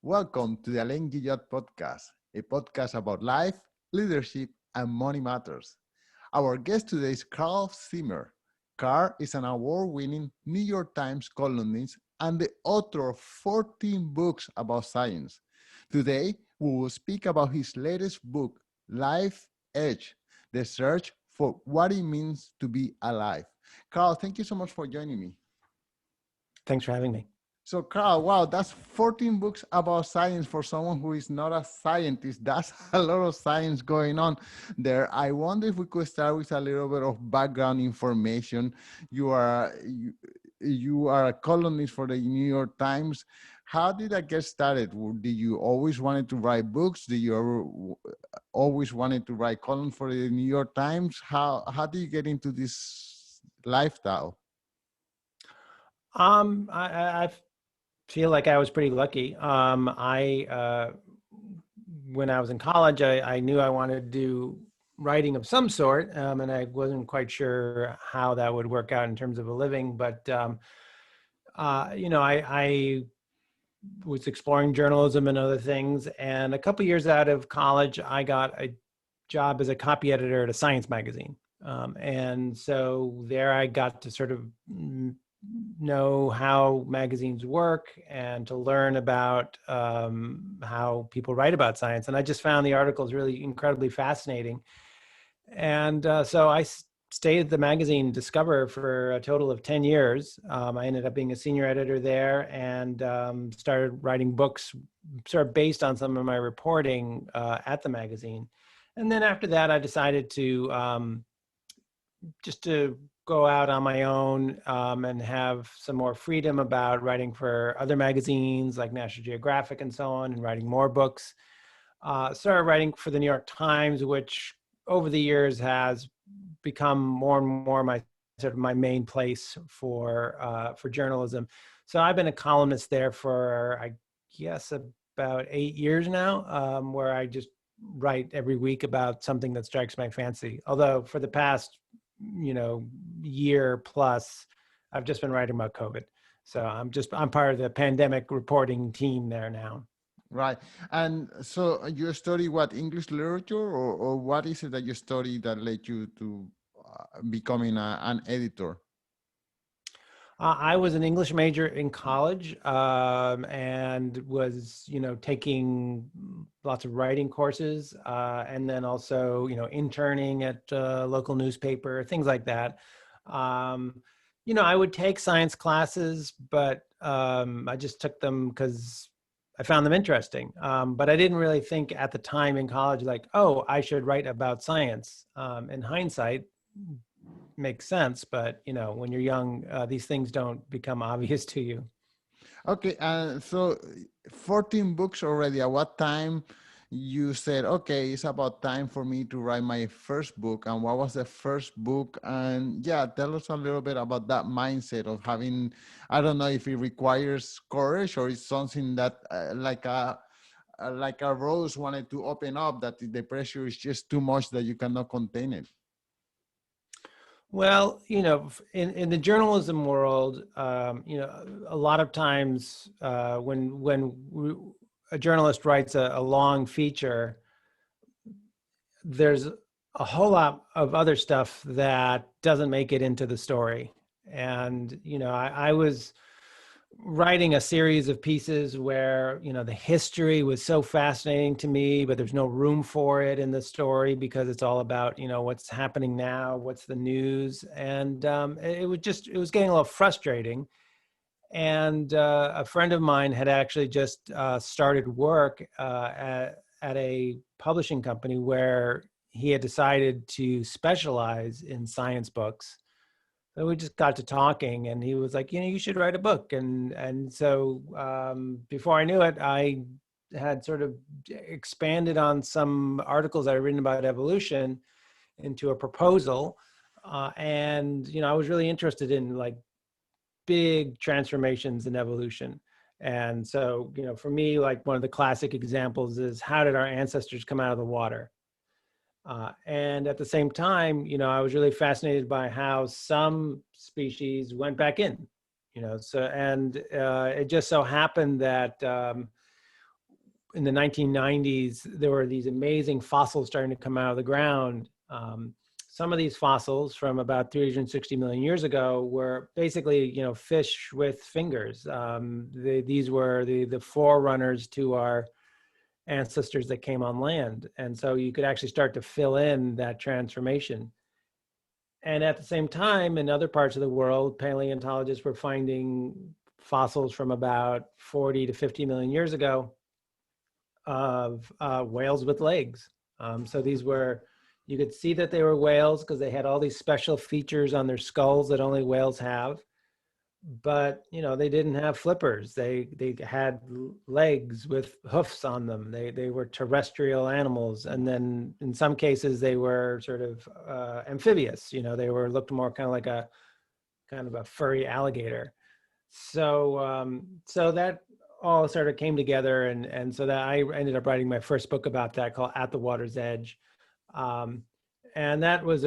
Welcome to the Alain Guillot podcast, a podcast about life, leadership, and money matters. Our guest today is Carl Zimmer. Carl is an award-winning New York Times columnist and the author of 14 books about science. Today, we will speak about his latest book, Life Edge, the search for what it means to be alive. Carl, thank you so much for joining me. Thanks for having me. So, Carl, wow, that's 14 books about science for someone who is not a scientist. That's a lot of science going on there. I wonder if we could start with a little bit of background information. You are a columnist for the New York Times. How did that get started? Did you always wanted to write books? Did you ever always wanted to write columns for the New York Times? How did you get into this lifestyle? I feel like I was pretty lucky. When I was in college, I knew I wanted to do writing of some sort, and I wasn't quite sure how that would work out in terms of a living. But I was exploring journalism and other things. And a couple years out of college, I got a job as a copy editor at a science magazine, and so there I got to sort of know how magazines work and to learn about how people write about science. And I just found the articles really incredibly fascinating. And so I stayed at the magazine Discover for a total of 10 years. I ended up being a senior editor there and started writing books sort of based on some of my reporting at the magazine. And then after that, I decided to just to go out on my own and have some more freedom about writing for other magazines like National Geographic and so on, and writing more books. Started writing for the New York Times, which over the years has become more and more my main place for journalism. So I've been a columnist there for, I guess, about 8 years now, where I just write every week about something that strikes my fancy. Although for the past year plus, I've just been writing about COVID. So I'm part of the pandemic reporting team there now. Right. And so you study what, English literature, or what is it that you study that led you to becoming an editor? I was an English major in college, and was, taking lots of writing courses, and then also, interning at a local newspaper, things like that. I would take science classes, but I just took them because I found them interesting. But I didn't really think at the time in college, like, oh, I should write about science. In hindsight, makes sense, but when you're young, these things don't become obvious to you. Okay. So 14 books already. At what time you said, okay, it's about time for me to write my first book? And what was the first book? And yeah, tell us a little bit about that mindset of having, I don't know if it requires courage or it's something that like a rose wanted to open up, that the pressure is just too much that you cannot contain it. Well, in the journalism world, a lot of times when a journalist writes a long feature, there's a whole lot of other stuff that doesn't make it into the story. And, I was writing a series of pieces where, the history was so fascinating to me, but there's no room for it in the story because it's all about, what's happening now, what's the news. And it was getting a little frustrating. And a friend of mine had actually just started work at a publishing company where he had decided to specialize in science books. So we just got to talking, and he was like, you should write a book. And so before I knew it, I had sort of expanded on some articles I'd written about evolution into a proposal. And, I was really interested in like big transformations in evolution. And so, for me, like one of the classic examples is, how did our ancestors come out of the water? And at the same time, I was really fascinated by how some species went back in, and it just so happened that in the 1990s, there were these amazing fossils starting to come out of the ground. Some of these fossils from about 360 million years ago were basically, fish with fingers. These were the forerunners to our ancestors that came on land. And so you could actually start to fill in that transformation. And at the same time, in other parts of the world, paleontologists were finding fossils from about 40 to 50 million years ago of whales with legs. So these were, you could see that they were whales because they had all these special features on their skulls that only whales have. But they didn't have flippers. They had legs with hoofs on them. They were terrestrial animals, and then in some cases they were sort of amphibious. They were looked more kind of like a furry alligator. So that all sort of came together, and so that I ended up writing my first book about that, called At the Water's Edge. And that was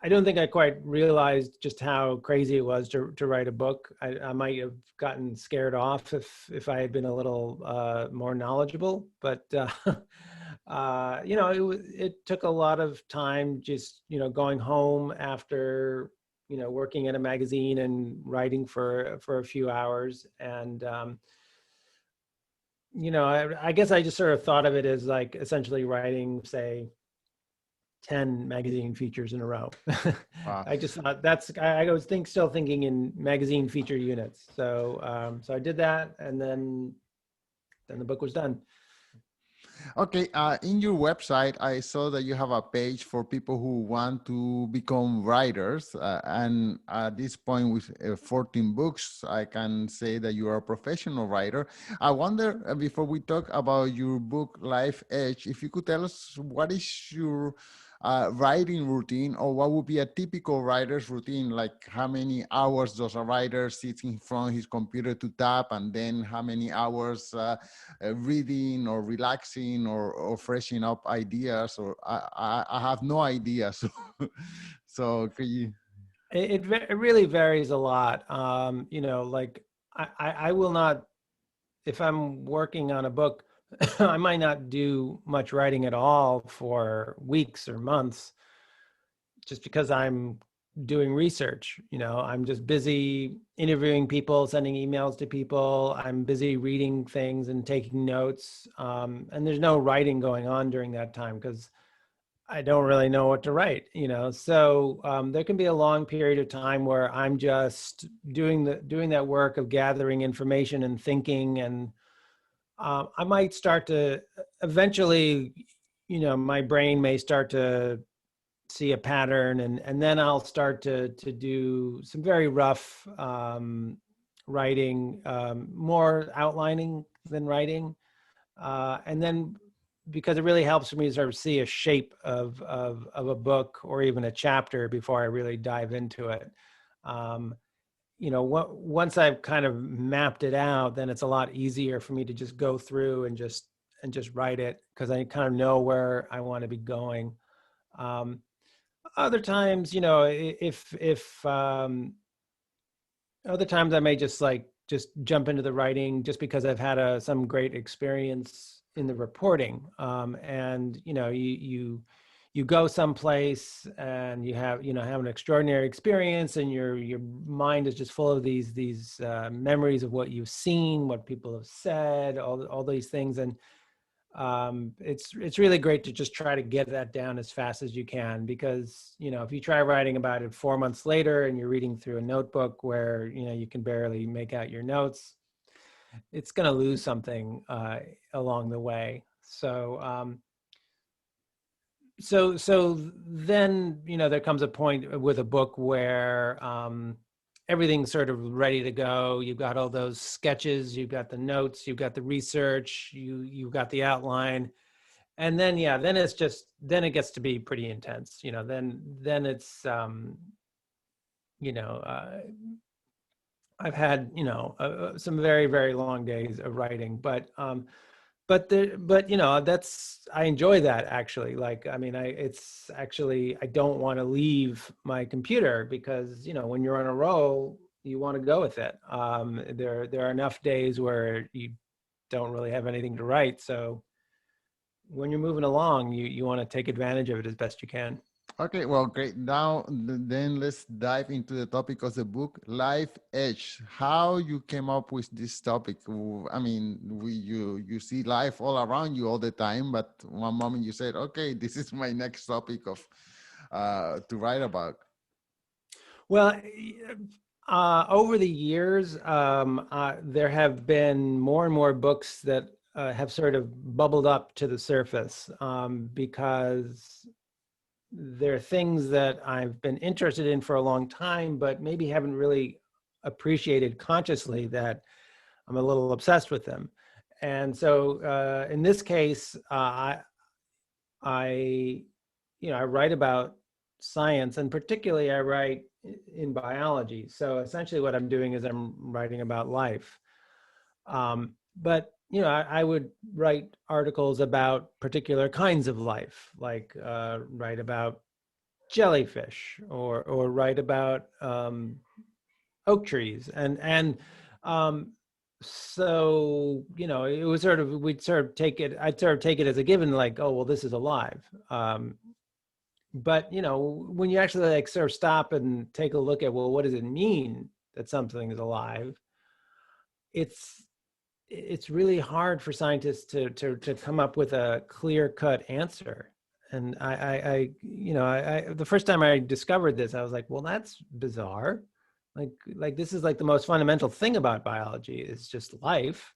I don't think I quite realized just how crazy it was to write a book. I might have gotten scared off if I had been a little more knowledgeable, but it took a lot of time, just going home after working at a magazine and writing for a few hours. And I guess I just sort of thought of it as like essentially writing, say, 10 magazine features in a row. Wow. I just thought I was still thinking in magazine feature units. So I did that, and then the book was done. Okay, in your website, I saw that you have a page for people who want to become writers. And at this point, with 14 books, I can say that you are a professional writer. I wonder, before we talk about your book, Life Edge, if you could tell us what is your writing routine, or what would be a typical writer's routine? Like, how many hours does a writer sit in front of his computer to type, and then how many hours reading or relaxing or freshening up ideas? Or I have no idea. So, so could you? It really varies a lot. Like I will not, if I'm working on a book, I might not do much writing at all for weeks or months, just because I'm doing research. I'm just busy interviewing people, sending emails to people. I'm busy reading things and taking notes. And there's no writing going on during that time because I don't really know what to write, So there can be a long period of time where I'm just doing that work of gathering information and thinking, and I might start to eventually, my brain may start to see a pattern, and then I'll start to do some very rough writing, more outlining than writing, and then because it really helps me sort of see a shape of a book or even a chapter before I really dive into it. Once I've kind of mapped it out, then it's a lot easier for me to just go through and just write it, because I kind of know where I want to be going. Other times, if other times I may just jump into the writing just because I've had some great experience in the reporting. And you go someplace and you have an extraordinary experience, and your mind is just full of these memories of what you've seen, what people have said, all these things. And it's really great to just try to get that down as fast as you can, because if you try writing about it 4 months later and you're reading through a notebook where you can barely make out your notes, it's going to lose something along the way. So then there comes a point with a book where everything's sort of ready to go. You've got all those sketches, you've got the notes, you've got the research, you've got the outline, and then then it gets to be pretty intense. Then it's I've had some very, very long days of writing, but that's, I enjoy that, actually. Like, I mean, it's actually, I don't want to leave my computer, because when you're on a roll, you want to go with it. There are enough days where don't really have anything to write. So when you're moving along, you want to take advantage of it as best you can. Okay, well, great. Now, then let's dive into the topic of the book, Life Edge. How you came up with this topic? I mean, you see life all around you all the time, but one moment you said, "Okay, this is my next topic of to write about." Well, over the years, there have been more and more books that have sort of bubbled up to the surface because there are things that I've been interested in for a long time, but maybe haven't really appreciated consciously that I'm a little obsessed with them. And so in this case, I, I write about science, and particularly I write in biology. So essentially what I'm doing is I'm writing about life. But I would write articles about particular kinds of life, like write about jellyfish, or write about oak trees, and so it was sort of I'd sort of take it as a given, like, oh well, this is alive. But when you actually like sort of stop and take a look at, well, what does it mean that something is alive? It's really hard for scientists to come up with a clear-cut answer. And I the first time I discovered this, I was like, well, that's bizarre. Like this is like the most fundamental thing about biology is just life.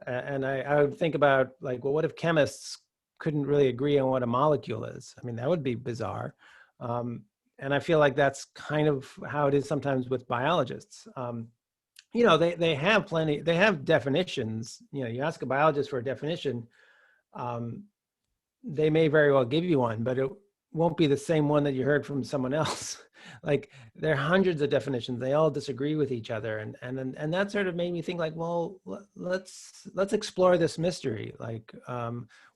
And I would think about, like, well, what if chemists couldn't really agree on what a molecule is? I mean, that would be bizarre. And I feel like that's kind of how it is sometimes with biologists. They have definitions. You ask a biologist for a definition, they may very well give you one, but it won't be the same one that you heard from someone else. Like, there are hundreds of definitions. They all disagree with each other. And that sort of made me think, like, well, let's explore this mystery. Like,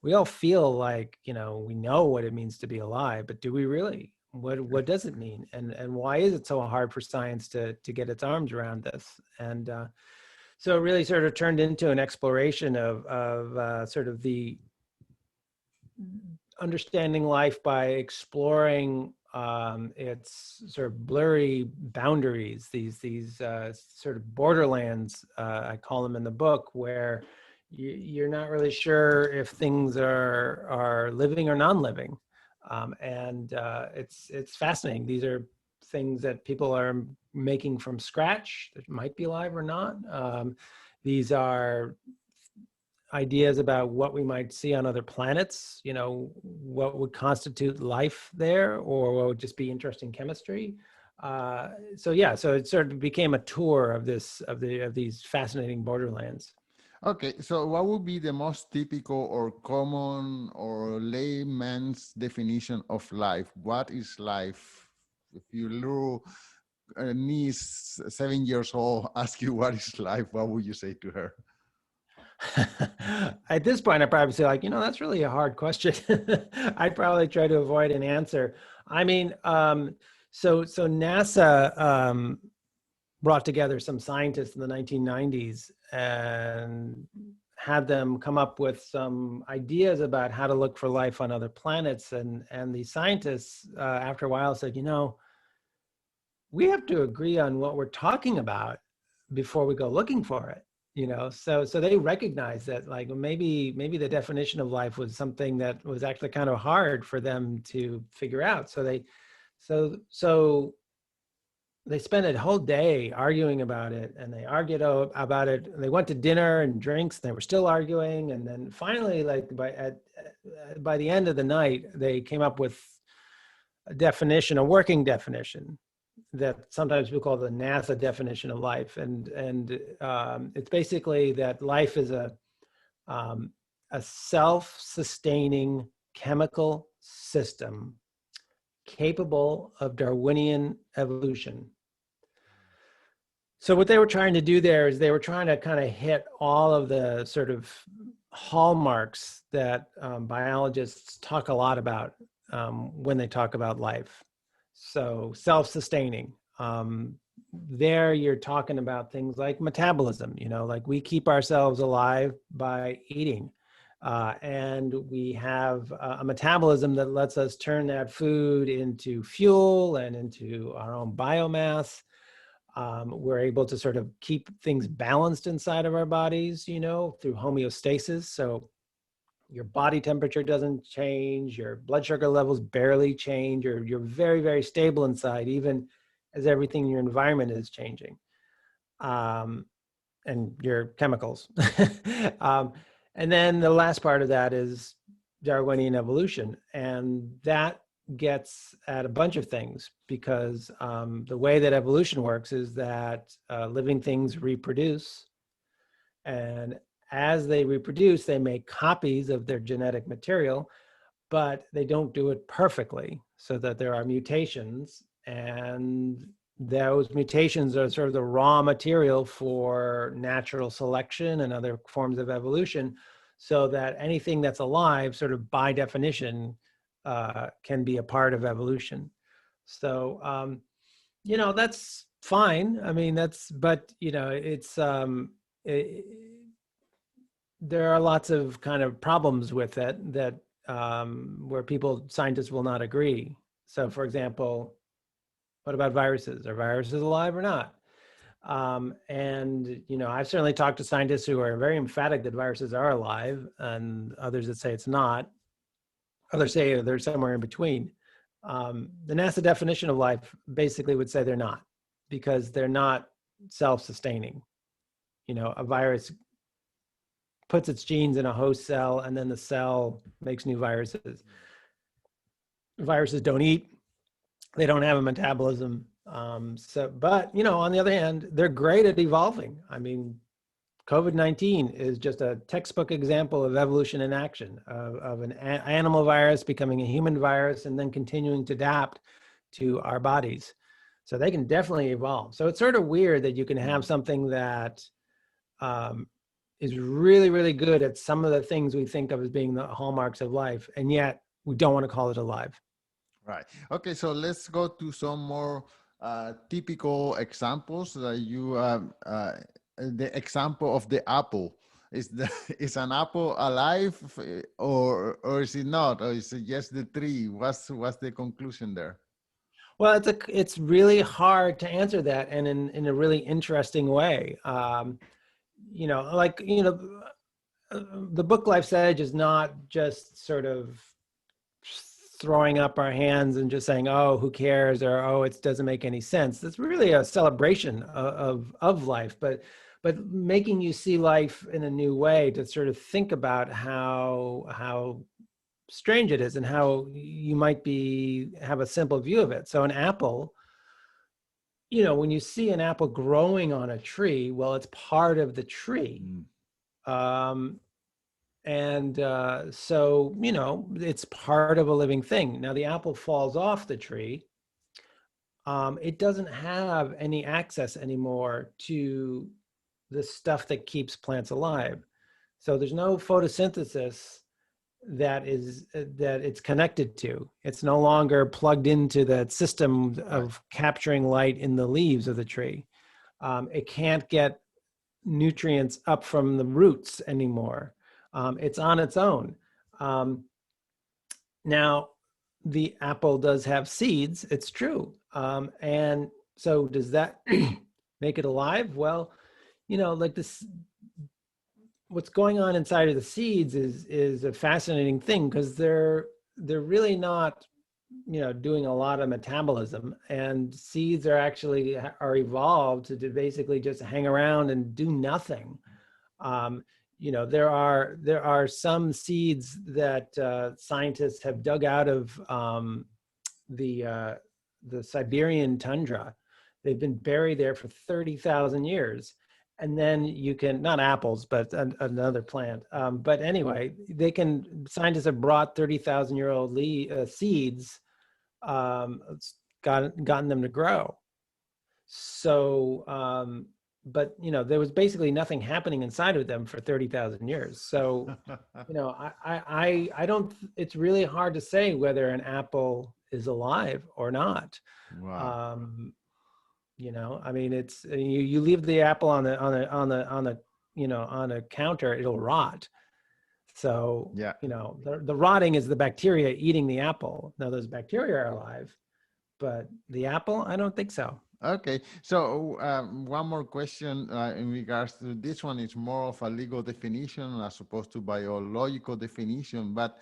we all feel like, we know what it means to be alive, but do we really? What does it mean? And why is it so hard for science to get its arms around this? And so it really sort of turned into an exploration of sort of the understanding life by exploring its sort of blurry boundaries, these sort of borderlands, I call them in the book, where you're not really sure if things are living or non-living. And it's fascinating. These are things that people are making from scratch that might be alive or not. These are ideas about what we might see on other planets, what would constitute life there, or what would just be interesting chemistry. So it sort of became a tour of these fascinating borderlands. Okay, so what would be the most typical or common or layman's definition of life? What is life? If your little niece, 7 years old, ask you what is life, what would you say to her? At this point, I'd probably say, like, that's really a hard question. I'd probably try to avoid an answer. I mean, so NASA brought together some scientists in the 1990s and had them come up with some ideas about how to look for life on other planets. And the scientists, after a while, said, we have to agree on what we're talking about before we go looking for it. So they recognized that, like, maybe the definition of life was something that was actually kind of hard for them to figure out. So they spent a whole day arguing about it, and they argued about it, and they went to dinner and drinks, and they were still arguing. And then finally, like, by the end of the night, they came up with a working definition that sometimes people call the NASA definition of life. And it's basically that life is a self-sustaining chemical system capable of Darwinian evolution. So what they were trying to do there is they were trying to kind of hit all of the sort of hallmarks that biologists talk a lot about when they talk about life. So self-sustaining, there you're talking about things like metabolism, like we keep ourselves alive by eating. And we have a metabolism that lets us turn that food into fuel and into our own biomass. We're able to sort of keep things balanced inside of our bodies, through homeostasis. So your body temperature doesn't change, your blood sugar levels barely change, you're very, very stable inside, even as everything in your environment is changing, and your chemicals. um, and then the last part of that is Darwinian evolution. And that gets at a bunch of things, because the way that evolution works is that living things reproduce. And as they reproduce, they make copies of their genetic material, but they don't do it perfectly, so that there are mutations, and those mutations are sort of the raw material for natural selection and other forms of evolution, so that anything that's alive, sort of by definition, can be a part of evolution. So, that's fine. I mean, but it's, it, there are lots of kind of problems with it that where scientists will not agree. So, for example, what about viruses? Are viruses alive or not? And I've certainly talked to scientists who are very emphatic that viruses are alive, and others that say it's not. Others say they're somewhere in between. The NASA definition of life basically would say they're not, because they're not self-sustaining. A virus puts its genes in a host cell, and then the cell makes new viruses. Viruses don't eat. They don't have a metabolism. But on the other hand, they're great at evolving. I mean, COVID-19 is just a textbook example of evolution in action, of an animal virus becoming a human virus and then continuing to adapt to our bodies. So they can definitely evolve. So it's sort of weird that you can have something that is really, really good at some of the things we think of as being the hallmarks of life, and yet we don't want to call it alive. Right. Okay, so let's go to some more typical examples that the example of the apple. Is an apple alive, or is it not, or is it just the tree? What's the conclusion there? Well, it's really hard to answer that, and in a really interesting way. The book Life's Edge is not just sort of throwing up our hands and just saying, oh, who cares, or oh, it doesn't make any sense. It's really a celebration of life, but making you see life in a new way, to sort of think about how strange it is and how you might have a simple view of it. So an apple, when you see an apple growing on a tree, well, it's part of the tree. And so, it's part of a living thing. Now, the apple falls off the tree. It doesn't have any access anymore to the stuff that keeps plants alive. So there's no photosynthesis that it's connected to. It's no longer plugged into that system of capturing light in the leaves of the tree. It can't get nutrients up from the roots anymore. It's on its own. Now, the apple does have seeds, it's true. And so does that make it alive? Well, like this, what's going on inside of the seeds is a fascinating thing, because they're really not, doing a lot of metabolism, and seeds are evolved to basically just hang around and do nothing. There are some seeds that scientists have dug out of the Siberian tundra. They've been buried there for 30,000 years. And then you can, not apples, but another plant. But anyway, scientists have brought 30,000-year-old seeds, gotten them to grow. So, but there was basically nothing happening inside of them for 30,000 years. So, I don't. It's really hard to say whether an apple is alive or not. Wow. I mean, it's you leave the apple on the on a counter, it'll rot. So, Yeah. the rotting is the bacteria eating the apple. Now, those bacteria are alive, but the apple, I don't think so. Okay, so one more question in regards to this one. It's more of a legal definition as opposed to biological definition. But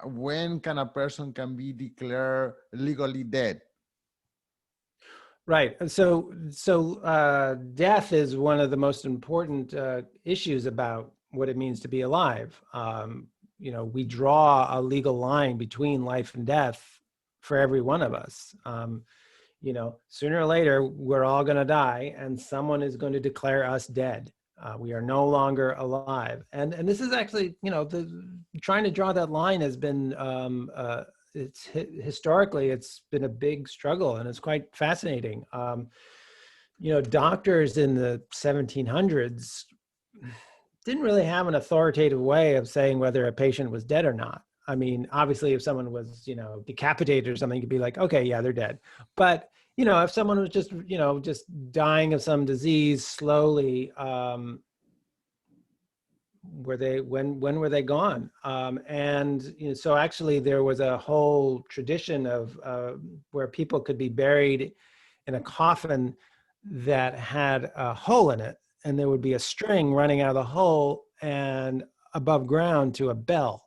when can a person can be declared legally dead? Right. And so death is one of the most important issues about what it means to be alive. We draw a legal line between life and death for every one of us. Sooner or later, we're all going to die, and someone is going to declare us dead. We are no longer alive. And this is actually, trying to draw that line has been historically it's been a big struggle, and it's quite fascinating. Doctors in the 1700s didn't really have an authoritative way of saying whether a patient was dead or not. I mean, obviously, if someone was, decapitated or something, you could be like, okay, yeah, they're dead. But, if someone was just dying of some disease slowly, when were they gone? So actually there was a whole tradition of where people could be buried in a coffin that had a hole in it, and there would be a string running out of the hole and above ground to a bell,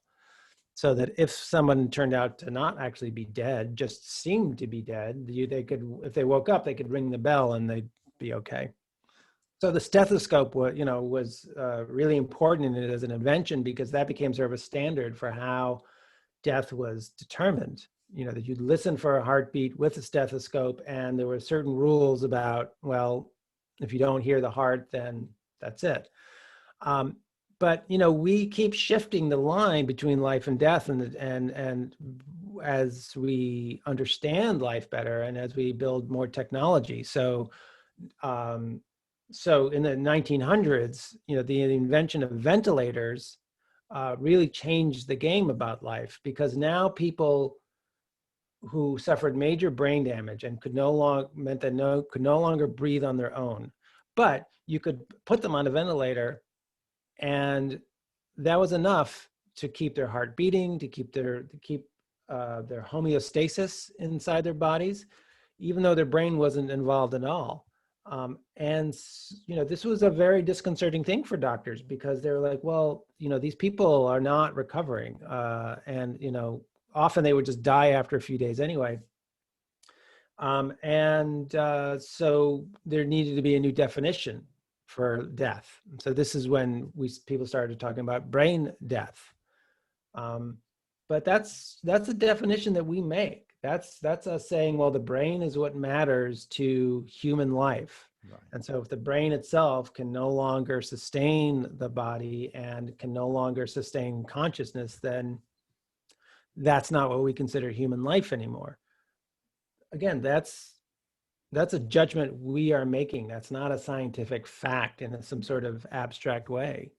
so that if someone turned out to not actually be dead, just seemed to be dead, they could, if they woke up, they could ring the bell and they'd be okay. So the stethoscope was really important in it as an invention, because that became sort of a standard for how death was determined. That you'd listen for a heartbeat with a stethoscope, and there were certain rules about, well, if you don't hear the heart, then that's it. But we keep shifting the line between life and death, and as we understand life better, and as we build more technology. So in the 1900s, the invention of ventilators really changed the game about life, because now people who suffered major brain damage and could no longer breathe on their own, but you could put them on a ventilator, and that was enough to keep their heart beating, to keep their homeostasis inside their bodies, even though their brain wasn't involved at all. This was a very disconcerting thing for doctors, because they're like, well, these people are not recovering. Often they would just die after a few days anyway. So there needed to be a new definition for death. So this is when people started talking about brain death. But that's a definition that we make. That's us saying, well, the brain is what matters to human life. Right. And so if the brain itself can no longer sustain the body and can no longer sustain consciousness, then that's not what we consider human life anymore. Again, that's a judgment we are making. That's not a scientific fact in some sort of abstract way.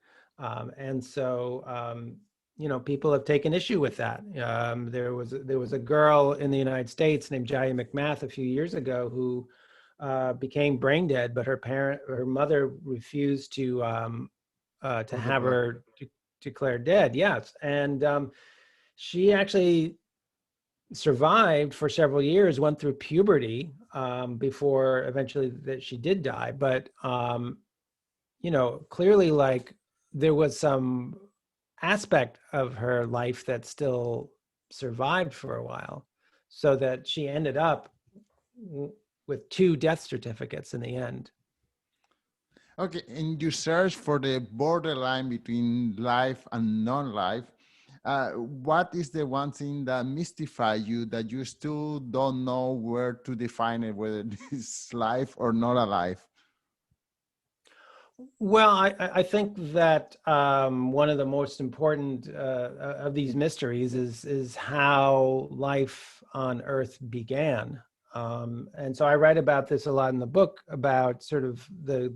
People have taken issue with that. There was a girl in the United States named Jaya McMath a few years ago who became brain dead, but her mother refused to have her declared dead. Yes, and she actually survived for several years, went through puberty before eventually that she did die. But clearly, like, there was some aspect of her life that still survived for a while, so that she ended up with 2 death certificates in the end. Okay, in your search for the borderline between life and non-life, what is the one thing that mystifies you, that you still don't know where to define it, whether it's life or not alive? Well, I think that one of the most important of these mysteries is how life on Earth began. And so I write about this a lot in the book, about sort of the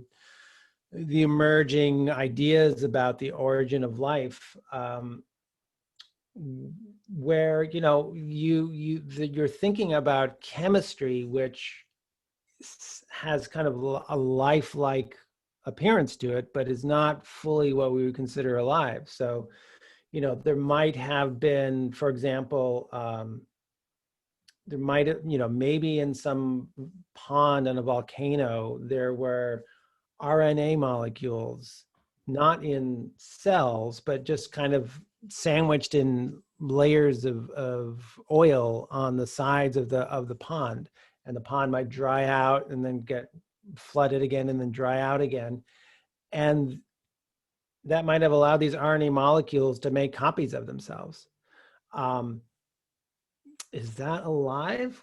emerging ideas about the origin of life, where you're thinking about chemistry, which has kind of a lifelike appearance to it, but is not fully what we would consider alive. So, there might have been, for example, there might have, maybe in some pond on a volcano, there were RNA molecules, not in cells, but just kind of sandwiched in layers of oil on the sides of the pond. And the pond might dry out and then get flooded again and then dry out again. And that might have allowed these RNA molecules to make copies of themselves. Um, is that alive?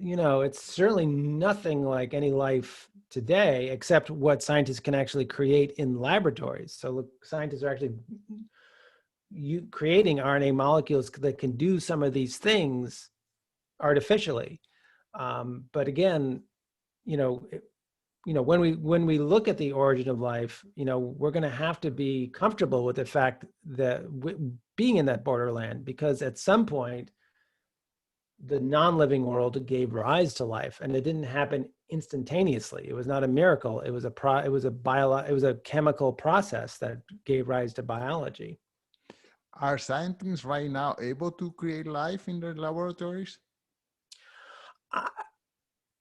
It's certainly nothing like any life today, except what scientists can actually create in laboratories. So look, scientists are actually creating RNA molecules that can do some of these things artificially. But again, you know, when we look at the origin of life, we're going to have to be comfortable with the fact that being in that borderland, because at some point, the non-living world gave rise to life, and it didn't happen instantaneously. It was not a miracle. It was a chemical process that gave rise to biology. Are scientists right now able to create life in their laboratories?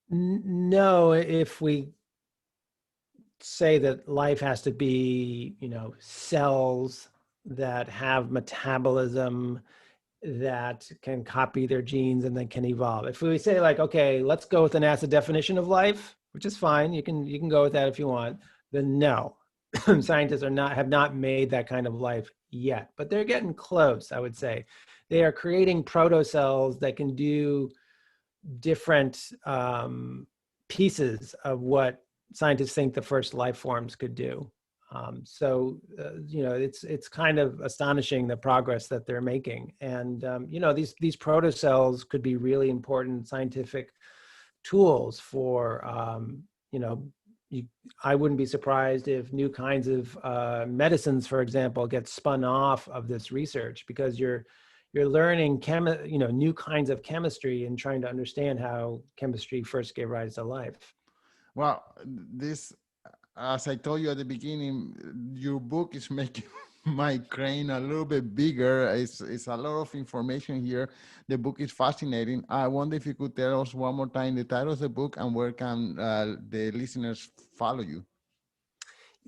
No, if we say that life has to be, cells that have metabolism, that can copy their genes and then can evolve. If we say like, okay, let's go with the NASA definition of life, which is fine, you can go with that if you want, then no, scientists have not made that kind of life yet, but they're getting close. I would say they are creating protocells that can do different pieces of what scientists think the first life forms could do. It's kind of astonishing the progress that they're making, and these protocells could be really important scientific tools for I wouldn't be surprised if new kinds of medicines, for example, get spun off of this research, because you're learning new kinds of chemistry and trying to understand how chemistry first gave rise to life. Well, this, as I told you at the beginning, your book is making my brain a little bit bigger. It's a lot of information here. The book is fascinating. I wonder if you could tell us one more time the title of the book and where can the listeners follow you.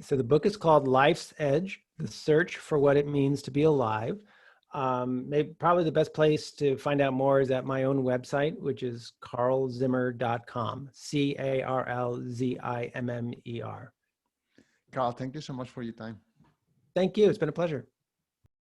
So the book is called Life's Edge: The Search for What It Means to Be Alive. Probably the best place to find out more is at my own website, which is carlzimmer.com, CarlZimmer. Carl, thank you so much for your time. Thank you. It's been a pleasure.